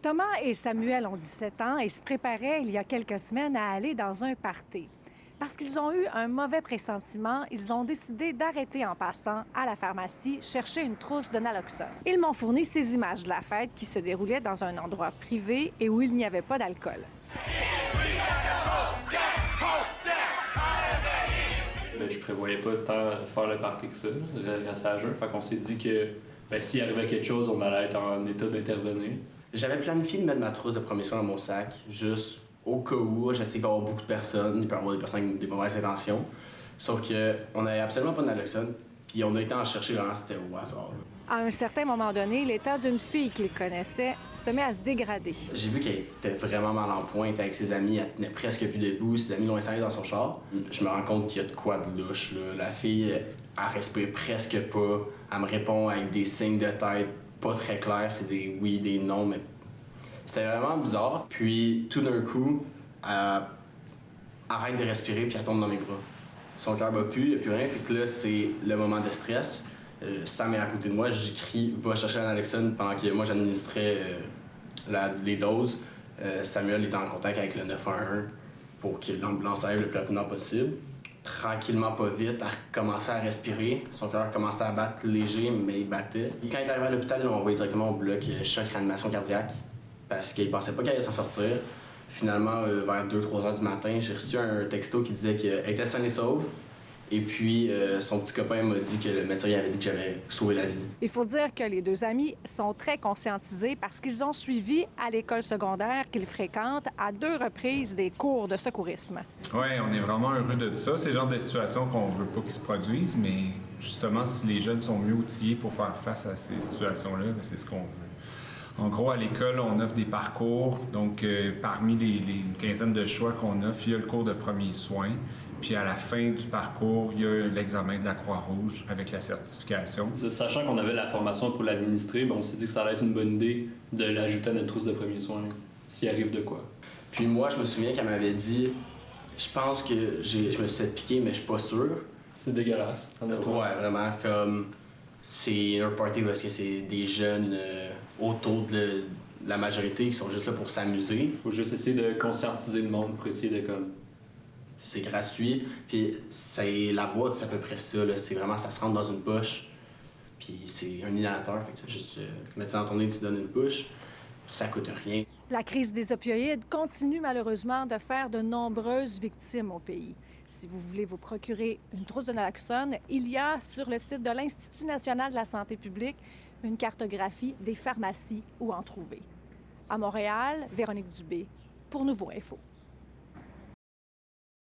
Thomas et Samuel ont 17 ans et se préparaient il y a quelques semaines à aller dans un party. Parce qu'ils ont eu un mauvais pressentiment, ils ont décidé d'arrêter en passant à la pharmacie chercher une trousse de naloxone. Ils m'ont fourni ces images de la fête qui se déroulait dans un endroit privé et où il n'y avait pas d'alcool. Je prévoyais pas tant faire le party que ça, rester à jeun. Fait qu'on s'est dit que s'il arrivait quelque chose, on allait être en état d'intervenir. J'avais planifié de mettre ma trousse de premiers soins dans mon sac, juste au cas où. Je sais qu'il va y avoir beaucoup de personnes, il peut y avoir des personnes avec des mauvaises intentions. Sauf qu'on n'avait absolument pas de naloxone, puis on a été en chercher vraiment, c'était au hasard. À un certain moment donné, l'état d'une fille qu'il connaissait se met à se dégrader. J'ai vu qu'elle était vraiment mal en point, elle était avec ses amis, elle tenait presque plus debout, ses amis l'ont installée dans son char. Je me rends compte qu'il y a de quoi de louche, là. La fille, elle respire presque pas, elle me répond avec des signes de tête pas très clairs, c'est des oui, des non, mais c'était vraiment bizarre. Puis tout d'un coup, elle arrête de respirer puis elle tombe dans mes bras. Son cœur bat plus, il n'y a plus rien, fait que là, c'est le moment de stress. Sam est à côté de moi, je crie « Va chercher la naloxone » pendant que moi j'administrais les doses. Samuel était en contact avec le 911 pour que l'ambulance arrive le plus rapidement possible. Tranquillement, pas vite, elle recommençait à respirer. Son cœur commençait à battre léger, mais il battait. Et quand il est arrivé à l'hôpital, ils l'ont envoyé directement au bloc choc réanimation cardiaque parce qu'il pensait pas qu'elle allait s'en sortir. Finalement, vers 2-3 heures du matin, j'ai reçu un texto qui disait qu'elle était saine et sauve. Et puis, son petit copain m'a dit que le médecin lui avait dit que j'avais sauvé la vie. Il faut dire que les deux amis sont très conscientisés parce qu'ils ont suivi à l'école secondaire qu'ils fréquentent à 2 reprises des cours de secourisme. Oui, on est vraiment heureux de ça. C'est le genre de situation qu'on veut pas qu'ils se produisent, mais justement, si les jeunes sont mieux outillés pour faire face à ces situations-là, c'est ce qu'on veut. En gros, à l'école, on offre des parcours. Donc, parmi une quinzaine de choix qu'on offre, il y a le cours de premiers soins. Puis à la fin du parcours, il y a l'examen de la Croix-Rouge avec la certification. Sachant qu'on avait la formation pour l'administrer, on s'est dit que ça allait être une bonne idée de l'ajouter à notre trousse de premiers soins, s'il arrive de quoi. Puis moi, je me souviens qu'elle m'avait dit « Je pense que je me suis fait piquer, mais je suis pas sûr. » C'est dégueulasse. Ouais, vraiment, comme c'est un party parce que c'est des jeunes autour de la majorité qui sont juste là pour s'amuser. Faut juste essayer de conscientiser le monde pour essayer de comme... C'est gratuit, puis la boîte, c'est à peu près ça, là. C'est vraiment, ça se rentre dans une poche, puis c'est un inhalateur, fait que tu vas juste mettre ça dans ton nez, tu donnes une push, ça coûte rien. La crise des opioïdes continue malheureusement de faire de nombreuses victimes au pays. Si vous voulez vous procurer une trousse de naloxone, il y a sur le site de l'Institut national de la santé publique une cartographie des pharmacies où en trouver. À Montréal, Véronique Dubé pour Nouveau Info.